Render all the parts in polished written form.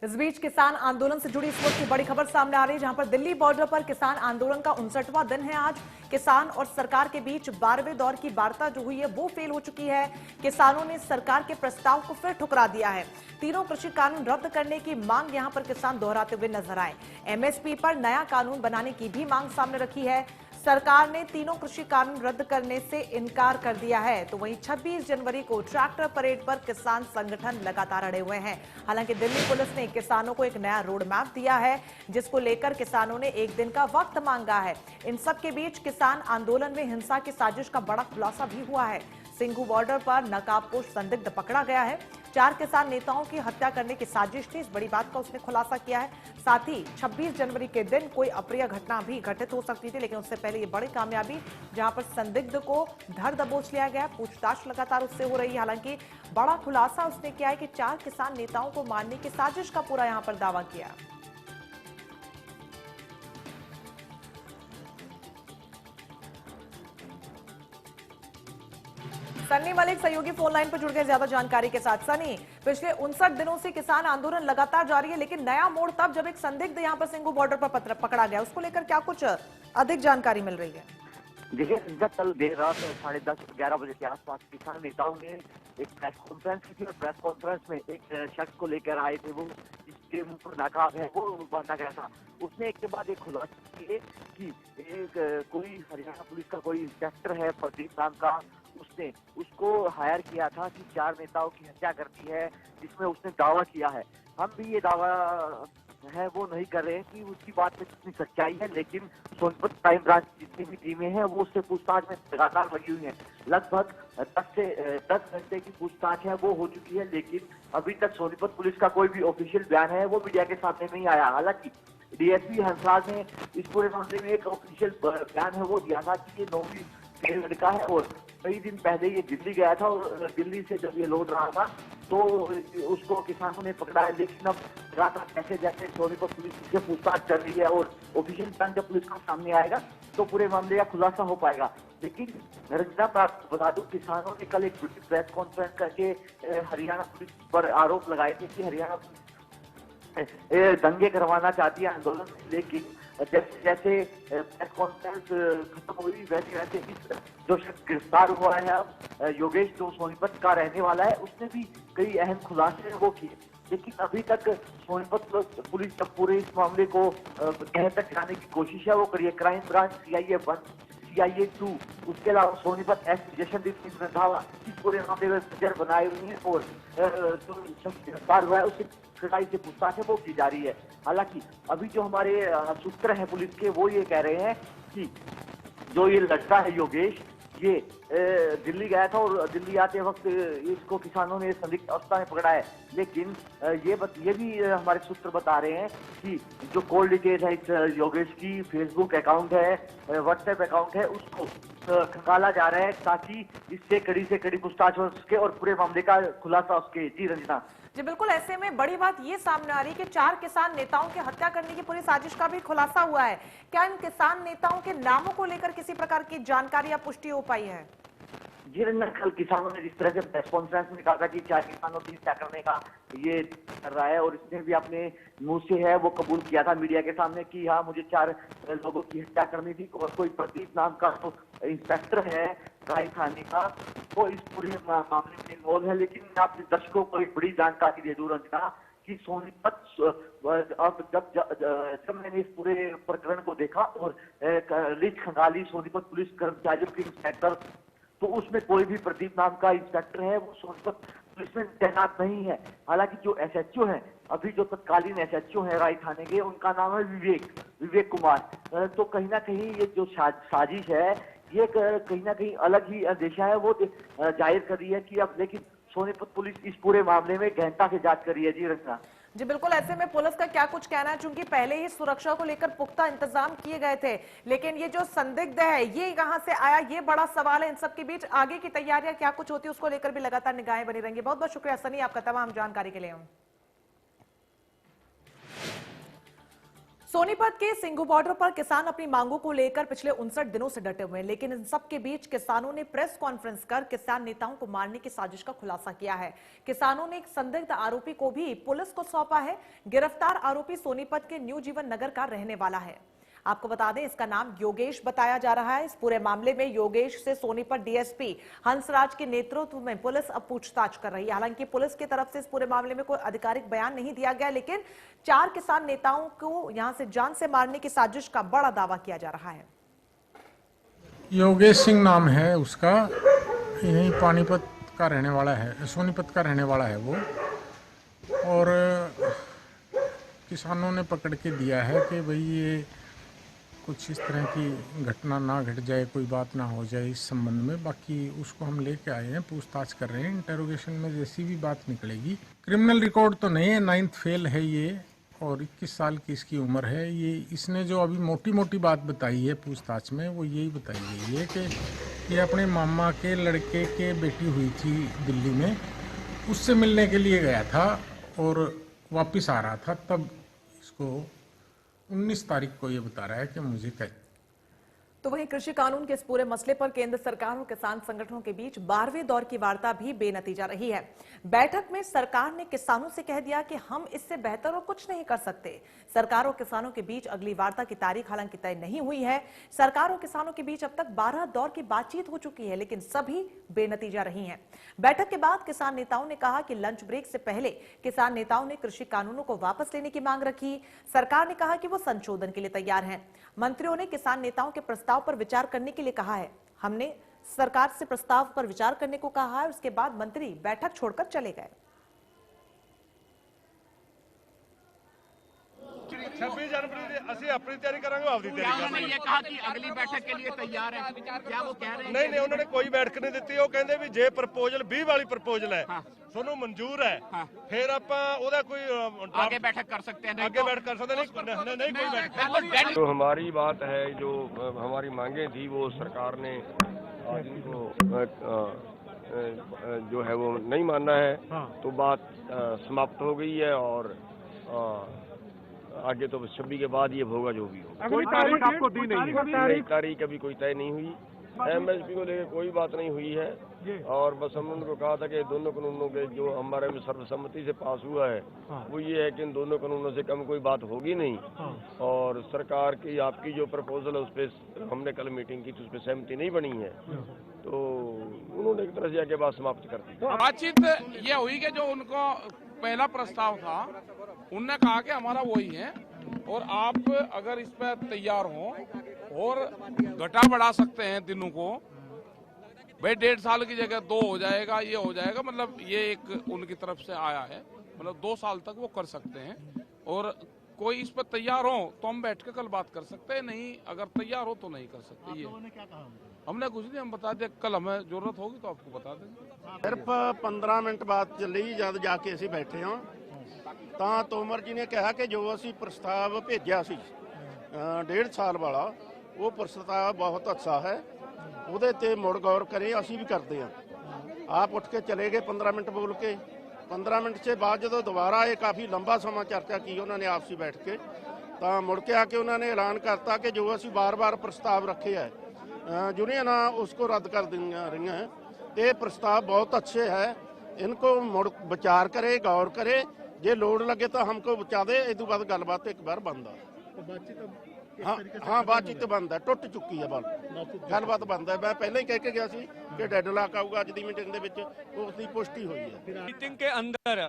इस बीच किसान आंदोलन से जुड़ी इस वक्त की बड़ी खबर सामने आ रही है, जहां पर दिल्ली बॉर्डर पर किसान आंदोलन का 59वां दिन है आज। किसान और सरकार के बीच 12वें दौर की वार्ता जो हुई है वो फेल हो चुकी है। किसानों ने सरकार के प्रस्ताव को फिर ठुकरा दिया है। तीनों कृषि कानून रद्द करने की मांग यहां पर किसान दोहराते हुए नजर आए। एमएसपी पर नया कानून बनाने की भी मांग सामने रखी है। सरकार ने तीनों कृषि कानून रद्द करने से इनकार कर दिया है। तो वहीं 26 जनवरी को ट्रैक्टर परेड पर किसान संगठन लगातार अड़े हुए हैं। हालांकि दिल्ली पुलिस ने किसानों को एक नया रोड मैप दिया है, जिसको लेकर किसानों ने एक दिन का वक्त मांगा है। इन सब के बीच किसान आंदोलन में हिंसा की साजिश का बड़ा खुलासा भी हुआ है। सिंघू बॉर्डर पर नकाबपोश संदिग्ध पकड़ा गया है। 4 किसान नेताओं की हत्या करने की साजिश थी, इस बड़ी बात का उसने खुलासा किया है। साथ ही 26 जनवरी के दिन कोई अप्रिय घटना भी घटित हो सकती थी, लेकिन उससे पहले ये बड़ी कामयाबी जहां पर संदिग्ध को धर दबोच लिया गया। पूछताछ लगातार उससे हो रही है। हालांकि बड़ा खुलासा उसने किया है कि 4 किसान नेताओं को मारने की साजिश का पूरा यहां पर दावा किया। सनी मलिक सहयोगी फोन लाइन पर जुड़ गए ज्यादा जानकारी के साथ। सनी, पिछले 59 दिनों से किसान आंदोलन लगातार जारी है, लेकिन नया मोड़ तब जब एक संदिग्ध यहां पर सिंघू बॉर्डर पर पकड़ा गया, उसको लेकर क्या कुछ अधिक जानकारी मिल रही है? देखिए, कल देर रात 10:30-11 बजे के आसपास किसान नेताओं ने एक प्रेस कॉन्फ्रेंस की थी और प्रेस कॉन्फ्रेंस में एक शख्स को लेकर आए थे। वो जिसके मुंह पर नकाब है वो बांधा गया था। उसने एक के बाद एक खुलासा किए कि एक कोई हरियाणा पुलिस का कोई इंस्पेक्टर है प्रदीप नाम का, उसने उसको हायर किया था कि 4 नेताओं की हत्या कर दी है, जिसमें उसने दावा किया है। हम भी ये दावा है वो नहीं कर रहे हैं कि उसकी बात में कितनी सच्चाई है, लेकिन सोनीपत क्राइम ब्रांच जितनी भी टीमें हैं वो उससे पूछताछ में लगातार लगी हुई हैं। लगभग 10 घंटे की पूछताछ है वो हो चुकी है, लेकिन अभी तक सोनीपत पुलिस का कोई भी ऑफिशियल बयान है वो मीडिया के सामने नहीं आया। हालांकि डीएसपी हंसराज ने इस पूरे मामले में एक ऑफिशियल बयान है वो दिया था कि ये 9वीं फेल लड़का है और कई दिन पहले ये दिल्ली गया था और दिल्ली से जब ये लौट रहा था तो उसको किसानों ने पकड़ा है। लेकिन अब लगातार जैसे जैसे सोनीपत पुलिस से पूछताछ कर रही है और ऑफिशियल बयान जब पुलिस का सामने आएगा तो पूरे मामले का खुलासा हो पाएगा। लेकिन रंजना, बता दूं, किसानों ने कल एक प्रेस कॉन्फ्रेंस करके हरियाणा पुलिस पर आरोप लगाए थे कि हरियाणा पुलिस दंगे करवाना चाहती है आंदोलन में। लेकिन जैसे जैसे प्रेस कॉन्फ्रेंस खत्म हुई वैसे वैसे जो शख्स गिरफ्तार हुआ है अब योगेश, जो सोनीपत का रहने वाला है, उसने भी कई अहम खुलासे वो किए। लेकिन अभी तक सोनीपत पुलिस जब पूरे इस मामले को तह तक जाने की कोशिश है वो करिए। क्राइम ब्रांच सीआईए 1, सीआईए 2, उसके अलावा सोनीपत एसपी जशनदीप सिंह रंधावा इस पूरे मामले में नजर बनाए हुए हैं और जो शख्स गिरफ्तार हुआ है उससे कड़ाई से पूछताछ है वो की जा रही है। हालांकि अभी जो हमारे सूत्र हैं पुलिस के वो ये कह रहे हैं कि जो ये लड़का है योगेश, ये दिल्ली गया था और दिल्ली आते वक्त इसको किसानों ने संदिग्ध अवस्था में पकड़ा है। लेकिन ये भी हमारे सूत्र बता रहे हैं कि जो कॉल डिटेल है इस योगेश की, फेसबुक अकाउंट है, व्हाट्सएप अकाउंट है, उसको खंगाला जा रहा है ताकि इससे कड़ी से कड़ी पूछताछ हो सके और पूरे मामले का खुलासा उसके। जी रंजना। जी बिल्कुल, ऐसे में बड़ी बात ये सामने आ रही है कि 4 किसान नेताओं की हत्या करने की पूरी साजिश का भी खुलासा हुआ है। क्या इन किसान नेताओं के नामों को लेकर किसी प्रकार की जानकारी या पुष्टि हो पाई है? जी रंजन, कल किसानों ने जिस तरह से प्रेस कॉन्फ्रेंस में कहा था कि 4 किसानों की हत्या करने का ये कर रहा है और इसने भी अपने मुंह से है वो कबूल किया था मीडिया के सामने कि हाँ मुझे 4 लोगों की हत्या करनी थी और कोई प्रदीप नाम का तो इंस्पेक्टर है राय थाने का, वो इस पूरे मामले में इन्वॉल्व है। लेकिन आप दर्शकों को एक बड़ी जानकारी दे दूं रंजना कि सोनीपत अब जब मैंने इस पूरे प्रकरण को देखा और लिस्ट खंगाली सोनीपत पुलिस कर्मचारियों के इंस्पेक्टर, तो उसमें कोई भी प्रदीप नाम का इंस्पेक्टर है वो सोनीपत पुलिस में तैनात नहीं है। हालांकि जो एसएचओ है, अभी जो तत्कालीन एसएचओ है राय थाने के, उनका नाम है विवेक कुमार। तो कहीं ना कहीं ये जो साजिश है ये कहीं ना कहीं अलग ही दिशा है वो जाहिर कर रही है कि अब लेकिन सोनीपत पुलिस इस पूरे मामले में गहनता से जांच कर रही है। जी रचना। जी बिल्कुल, ऐसे में पुलिस का क्या कुछ कहना है, चूंकि पहले ही सुरक्षा को लेकर पुख्ता इंतजाम किए गए थे, लेकिन ये जो संदिग्ध है ये कहां से आया, ये बड़ा सवाल है। इन सब के बीच आगे की तैयारियां क्या कुछ होती है उसको लेकर भी लगातार निगाहें बनी रहेंगी। बहुत बहुत शुक्रिया सनी आपका तमाम जानकारी के लिए। सोनीपत के सिंघू बॉर्डर पर किसान अपनी मांगों को लेकर पिछले 59 दिनों से डटे हुए हैं, लेकिन इन सब के बीच किसानों ने प्रेस कॉन्फ्रेंस कर किसान नेताओं को मारने की साजिश का खुलासा किया है। किसानों ने एक संदिग्ध आरोपी को भी पुलिस को सौंपा है। गिरफ्तार आरोपी सोनीपत के न्यू जीवन नगर का रहने वाला है। आपको बता दें, इसका नाम योगेश बताया जा रहा है। इस पूरे मामले में योगेश से सोनीपत डीएसपी हंसराज के नेतृत्व में पुलिस अब पूछताछ कर रही है। हालांकि पुलिस की तरफ से इस पूरे मामले में कोई आधिकारिक बयान नहीं दिया गया, लेकिन 4 किसान नेताओं को यहां से जान से मारने की साजिश का बड़ा दावा किया जा रहा है। योगेश सिंह नाम है उसका, यही पानीपत का रहने वाला है, सोनीपत का रहने वाला है वो। और किसानों ने पकड़ के दिया है कि भाई ये कुछ इस तरह की घटना ना घट जाए, कोई बात ना हो जाए इस संबंध में। बाकी उसको हम लेके आए हैं, पूछताछ कर रहे हैं। इंटेरोगेशन में जैसी भी बात निकलेगी। क्रिमिनल रिकॉर्ड तो नहीं है, 9th फेल है ये और 21 साल की इसकी उम्र है। ये इसने जो अभी मोटी मोटी बात बताई है पूछताछ में, वो यही बताई गई है कि ये अपने मामा के लड़के के बेटी हुई थी दिल्ली में, उससे मिलने के लिए गया था और वापस आ रहा था। तब इसको 19 तारीख को ये बता रहा है कि मुझे तो वहीं कृषि कानून के इस पूरे मसले पर केंद्र सरकार और किसान संगठनों के बीच 12वें दौर की वार्ता भी बेनतीजा रही है। बैठक में सरकार ने किसानों से कह दिया कि हम इससे बेहतर और कुछ नहीं कर सकते। सरकार और किसानों के बीच अगली वार्ता की तारीख हालांकि तय नहीं हुई है। सरकार और किसानों के बीच अब तक 12 दौर की बातचीत हो चुकी है, लेकिन सभी बेनतीजा रही हैं। बैठक के बाद किसान नेताओं ने कहा कि लंच ब्रेक से पहले किसान नेताओं ने कृषि कानूनों को वापस लेने की मांग रखी। सरकार ने कहा कि वो संशोधन के लिए तैयार है। मंत्रियों ने किसान नेताओं के प्रस्ताव पर विचार करने के लिए कहा है। हमने सरकार से प्रस्ताव पर विचार करने को कहा है। उसके बाद मंत्री बैठक छोड़कर चले गए। 26 जनवरी ਅਸੀਂ ਆਪਣੀ ਤਿਆਰੀ ਕਰਾਂਗੇ, ਆਪਦੀ ਤਿਆਰੀ ਕਰਾਂਗੇ। उन्होंने ये कहा कि अगली बैठक के लिए तैयार है, क्या वो कह रहे हैं? ਨਹੀਂ ਉਹਨਾਂ ਨੇ ਕੋਈ ਬੈਠਕ ਨਹੀਂ ਦਿੱਤੀ। ਉਹ ਕਹਿੰਦੇ ਵੀ ਜੇ ਪ੍ਰਪੋਜ਼ਲ 20 ਵਾਲੀ ਪ੍ਰਪੋਜ਼ਲ ਹੈ ਤੁਹਾਨੂੰ ਮਨਜ਼ੂਰ ਹੈ, ਫਿਰ ਆਪਾਂ ਉਹਦਾ ਕੋਈ आगे बैठक कर सकते हैं। आगे बैठ कर सकते नहीं कोई बैठक। जो हमारी बात है, जो हमारी मांगे थी, वो सरकार ने आज इनको जो है वो नहीं मानना है, तो बात समाप्त हो गई है। और आगे तो 26 के बाद ये होगा जो भी होगा। कोई तारीख आपको दी नहीं है? तारीख अभी कोई तय नहीं हुई। एमएसपी को लेकर कोई बात नहीं हुई है। और बस हमने उनको कहा था कि दोनों कानूनों के जो हमारे में सर्वसम्मति से पास हुआ है, वो ये है कि इन दोनों कानूनों से कम कोई बात होगी नहीं। और सरकार की आपकी जो प्रपोजल है उस पर हमने कल मीटिंग की, तो उस पर सहमति नहीं बनी है, तो उन्होंने एक तरह से आगे बात समाप्त कर दी। बातचीत ये हुई कि जो उनको पहला प्रस्ताव था, उनने कहा कि हमारा वही है और आप अगर इस पर तैयार हो और घटा बढ़ा सकते हैं दिनों को, भाई 1.5 साल की जगह 2 हो जाएगा, ये हो जाएगा। मतलब ये एक उनकी तरफ से आया है, मतलब 2 साल तक वो कर सकते हैं। और कोई इस पर तैयार हो तो हम बैठ के कल बात कर सकते हैं, नहीं अगर तैयार हो तो नहीं कर सकते। ये क्या कहा? हमने कुछ नहीं, हम बता दें कल हमें जरूरत होगी तो आपको बता देंगे। सिर्फ 15 मिनट बाद ਚੱਲੀ ਜਦ ਜਾ ਕੇ ਅਸੀਂ ਬੈਠੇ ਹਾਂ ਤਾਂ ਤੋਮਰ ਜੀ ਨੇ ਕਿਹਾ ਕਿ ਜੋ ਅਸੀਂ ਪ੍ਰਸਤਾਵ ਭੇਜਿਆ ਸੀ 1.5 ਸਾਲ ਵਾਲਾ, ਉਹ ਪ੍ਰਸਤਾਵ ਬਹੁਤ ਅੱਛਾ ਹੈ, ਉਹਦੇ ਤੇ ਮੁੜ ਗੌਰ ਕਰੇ। ਅਸੀਂ ਵੀ ਕਰਦੇ ਹਾਂ। ਆਪ ਉੱਠ ਕੇ ਚਲੇ ਗਏ 15 ਮਿੰਟ बोल के। 15 ਮਿੰਟ से बाद ਜਦੋਂ ਦੁਬਾਰਾ ਇਹ ਕਾਫੀ ਲੰਬਾ ਸਮਾਂ ਚਰਚਾ की ਉਹਨਾਂ ਨੇ ਆਪਸੀ ਬੈਠ ਕੇ, ਤਾਂ ਮੁੜ ਕੇ ਆ ਕੇ ਉਹਨਾਂ ਨੇ ਐਲਾਨ ਕਰਤਾ ਕਿ ਜੋ ਅਸੀਂ ਬਾਰ-ਬਾਰ ਪ੍ਰਸਤਾਵ ਰੱਖੇ ਹੈ यूनियन उसको रद्द कर दी रही हैं। ये प्रस्ताव बहुत अच्छे हैं, इनको मुड़ विचार करे, गौर करे, जे लोड़ लगे तो हमको बचा दे। इस बाद गलबात एक बार बंद है। हाँ बातचीत बंद है, टुट चुकी है, गलबात बंद है। मैं पहले ही कह के गया सी कि डेडलॉक आऊगा। अज की मीटिंग के विच उसकी पुष्टि हुई है। मीटिंग के अंदर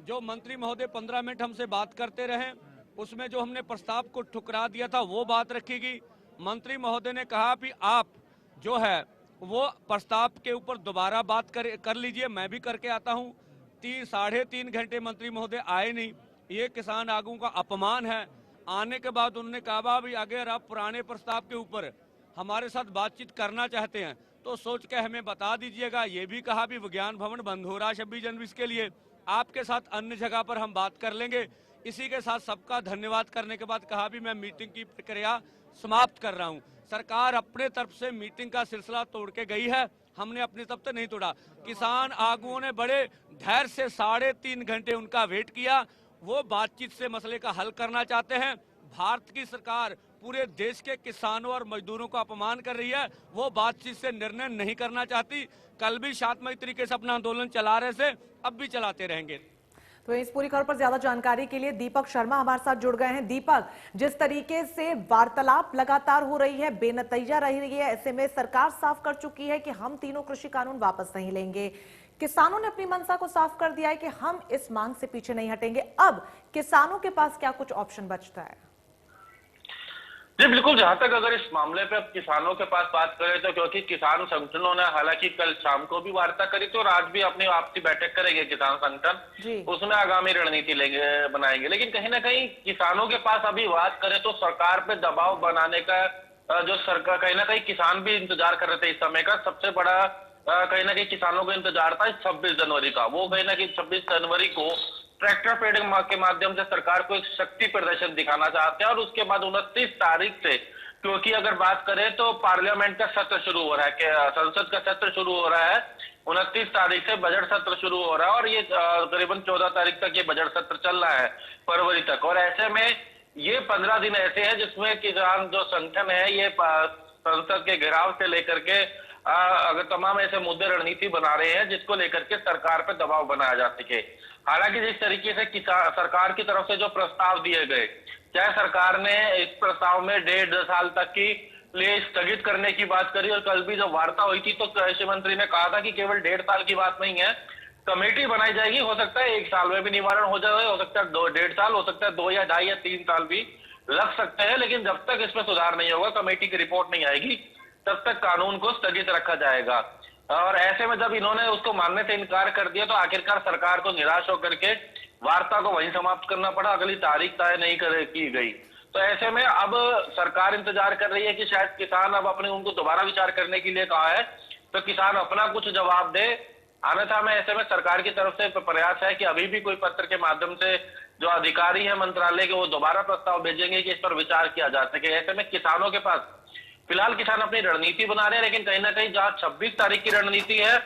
जो मंत्री महोदय 15 मिनट हमसे बात करते रहे, उसमें जो हमने प्रस्ताव को ठुकरा दिया था वो बात रखेगी। मंत्री महोदय ने कहा कि आप जो है वो प्रस्ताव के ऊपर दोबारा बात कर लीजिए, मैं भी करके आता हूँ। 3-3.5 घंटे मंत्री महोदय आए नहीं, ये किसान आगू का अपमान है। आने के बाद उन्होंने कहा भी अगर आप पुराने प्रस्ताव के ऊपर हमारे साथ बातचीत करना चाहते हैं तो सोच के हमें बता दीजिएगा। ये भी कहा भी विज्ञान भवन बंद हो रहा है 26 जनवरी के लिए, आपके साथ अन्य जगह पर हम बात कर लेंगे। इसी के साथ सबका धन्यवाद करने के बाद कहा भी मैं मीटिंग की प्रक्रिया समाप्त कर रहा हूं। सरकार अपने तरफ से मीटिंग का सिलसिला तोड़ के गई है, हमने अपनी तरफ से नहीं तोड़ा। किसान आगुओं ने बड़े धैर्य से 3.5 घंटे उनका वेट किया। वो बातचीत से मसले का हल करना चाहते हैं। भारत की सरकार पूरे देश के किसानों और मजदूरों का अपमान कर रही है, वो बातचीत से निर्णय नहीं करना चाहती। कल भी शांतमय तरीके से अपना आंदोलन चला रहे थे, अब भी चलाते रहेंगे। तो इस पूरी खबर पर ज्यादा जानकारी के लिए दीपक शर्मा हमारे साथ जुड़ गए हैं। दीपक, जिस तरीके से वार्तालाप लगातार हो रही है, बेनतीजा रह रही है, ऐसे में सरकार साफ कर चुकी है कि हम तीनों कृषि कानून वापस नहीं लेंगे। किसानों ने अपनी मंशा को साफ कर दिया है कि हम इस मांग से पीछे नहीं हटेंगे। अब किसानों के पास क्या कुछ ऑप्शन बचता है? जी बिल्कुल, जहां तक अगर इस मामले पे अब किसानों के पास बात करें तो क्योंकि किसान संगठनों ने हालांकि कल शाम को भी वार्ता करी थी और आज भी अपनी आपसी बैठक करेंगे किसान संगठन, उसमें आगामी रणनीति बनाएंगे। लेकिन कहीं ना कहीं किसानों के पास अभी बात करें तो सरकार पे दबाव बनाने का जो सरकार कहीं ना कहीं किसान भी इंतजार कर रहे थे इस समय का सबसे बड़ा कहीं ना कहीं किसानों को इंतजार था 26 जनवरी का। वो कहीं ना कहीं 26 जनवरी को ट्रैक्टर पेडिंग के माध्यम से सरकार को एक शक्ति प्रदर्शन दिखाना चाहते हैं और उसके बाद 29 तारीख से, क्योंकि अगर बात करें तो पार्लियामेंट का सत्र शुरू हो रहा है, संसद का सत्र शुरू हो रहा है, 29 तारीख से बजट सत्र शुरू हो रहा है और ये करीबन 14 तारीख तक ये बजट सत्र चल रहा है, फरवरी तक। और ऐसे में ये 15 दिन ऐसे हैं जिसमें किसान जो संगठन है ये संसद के घेराव से लेकर के अगर तमाम ऐसे मुद्दे रणनीति बना रहे हैं जिसको लेकर के सरकार पे दबाव बनाया जा सके। हालांकि जिस तरीके से सरकार की तरफ से जो प्रस्ताव दिए गए, चाहे सरकार ने इस प्रस्ताव में 1.5 साल तक की लिए स्थगित करने की बात करी और कल भी जब वार्ता हुई थी तो कृषि मंत्री ने कहा था कि केवल 1.5 साल की बात नहीं है, कमेटी बनाई जाएगी, हो सकता है 1 साल में भी निवारण हो जाए, हो सकता है 1.5 साल, हो सकता है 2 या 2.5 या 3 साल भी लग सकते हैं। लेकिन जब तक इसमें सुधार नहीं होगा, कमेटी की रिपोर्ट नहीं आएगी, तब तक कानून को स्थगित रखा जाएगा। और ऐसे में जब इन्होंने उसको मानने से इनकार कर दिया तो आखिरकार सरकार को निराश होकर के वार्ता को वहीं समाप्त करना पड़ा, अगली तारीख तय नहीं की गई। तो ऐसे में अब सरकार इंतजार कर रही है कि शायद किसान अब अपने उनको दोबारा विचार करने के लिए कहा है तो किसान अपना कुछ जवाब दे। अन्यथा में ऐसे में सरकार की तरफ से प्रयास है कि अभी भी कोई पत्र के माध्यम से जो अधिकारी है मंत्रालय के वो दोबारा प्रस्ताव भेजेंगे कि इस पर विचार किया जा सके। ऐसे में किसानों के पास फिलहाल किसान अपनी रणनीति बना रहे हैं, लेकिन कहीं ना कहीं जहां 26 तारीख की रणनीति है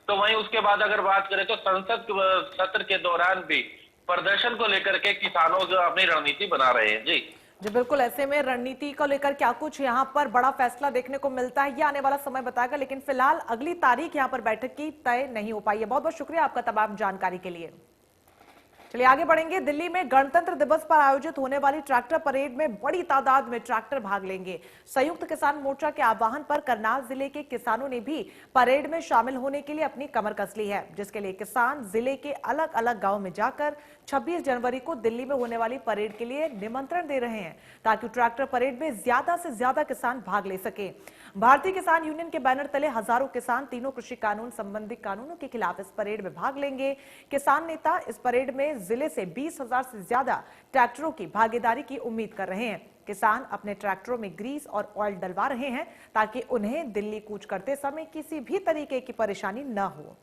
तो वहीं उसके बाद अगर बात करें तो संसद सत्र के दौरान भी प्रदर्शन को लेकर के किसानों अपनी रणनीति बना रहे हैं। जी बिल्कुल, ऐसे में रणनीति को लेकर क्या कुछ यहाँ पर बड़ा फैसला देखने को मिलता है, ये आने वाला समय बताएगा। लेकिन फिलहाल अगली तारीख यहाँ पर बैठक की तय नहीं हो पाई है। बहुत बहुत शुक्रिया आपका तमाम जानकारी के लिए। चलिए आगे बढ़ेंगे। दिल्ली में गणतंत्र दिवस पर आयोजित होने वाली ट्रैक्टर परेड में बड़ी तादाद में ट्रैक्टर भाग लेंगे। संयुक्त किसान मोर्चा के आह्वान पर करनाल जिले के किसानों ने भी परेड में शामिल होने के लिए अपनी कमर कस ली है, जिसके लिए किसान जिले के अलग अलग गांव में जाकर 26 जनवरी को दिल्ली में होने वाली परेड के लिए निमंत्रण दे रहे हैं ताकि ट्रैक्टर परेड में ज्यादा से ज्यादा किसान भाग ले सके। भारतीय किसान यूनियन के बैनर तले हजारों किसान तीनों कृषि कानून संबंधी कानूनों के खिलाफ इस परेड में भाग लेंगे। किसान नेता इस परेड में जिले से 20,000 से ज्यादा ट्रैक्टरों की भागीदारी की उम्मीद कर रहे हैं। किसान अपने ट्रैक्टरों में ग्रीस और ऑयल डलवा रहे हैं ताकि उन्हें दिल्ली कूच करते समय किसी भी तरीके की परेशानी न हो।